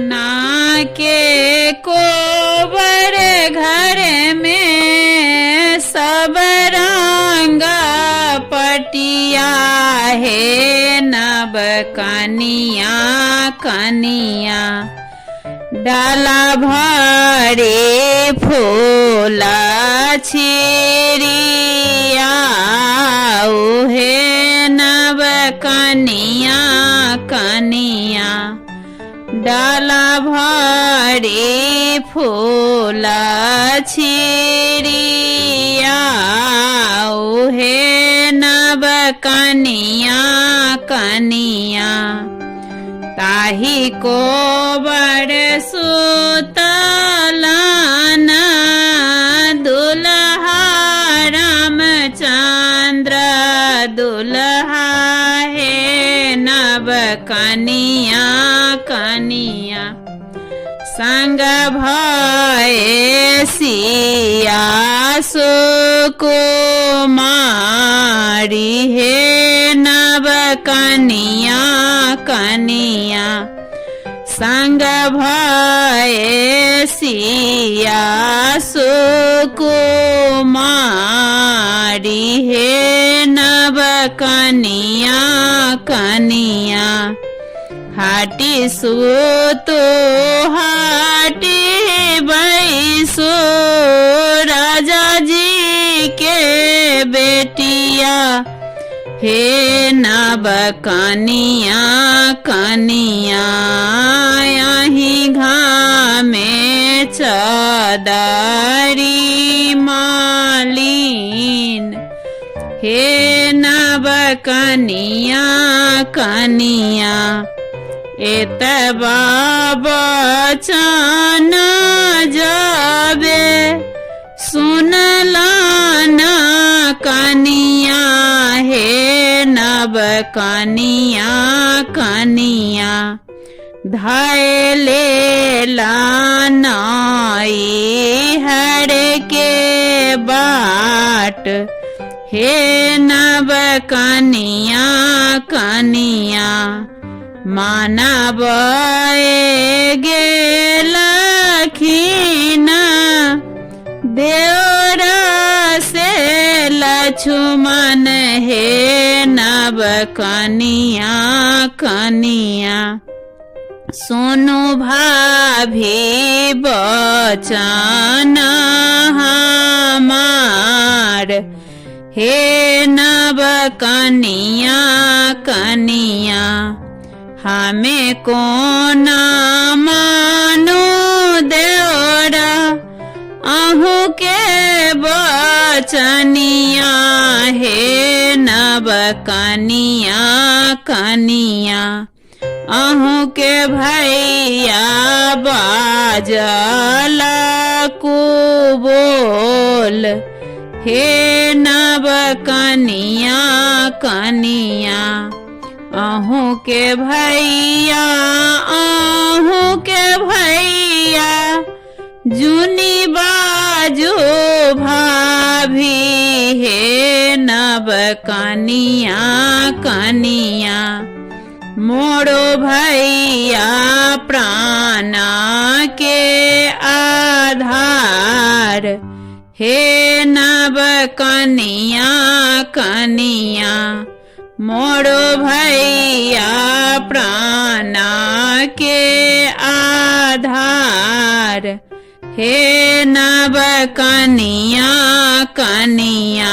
सोना के कोबर घर में सब रंग पटिया है नब कनिया कनिया डाला भरे फूला छिरिया उहे नब कनिया कनिया डाला भरे फूला छिरिया उहे नब कनिया कनिया ताही को बड़ सुतलाना दुल्हा रामचंद्र दुल्हा है नब कनिया कनिया संग भये सिया सुकुमारी है नब कनिया कनिया संग भये सिया सुकुमारी है नब कनिया कनिया हाटी सुतो हाटी बैसो राजा जी के बेटिया हे नब कनिया कनिया यहीं घामे चदारी मालिन हे नब कनिया कनिया एतबा बचन जाबे सुनलाना कनिया हे नब कनिया कनिया धैले लानाई हर के बाट हे नब कनिया कनिया मानव गेलखिना देवरा से लक्ष्मण हे नब कनिया कनिया सोनू भाभी बचन हमार हे नब कनिया कनिया हमें कौन मानो देवरा अहू के बचनिया हे नब कनिया कनिया अहू के भैया बाजला कुबोल हे नब कनिया कनिया अहू के भैया जुनी बाजू भाभी हे नब कनिया कनिया मोड़ो भैया प्राण के आधार हे नब कनिया कनिया मोड़ो भैया प्राण के आधार हे नब कनिया कनिया।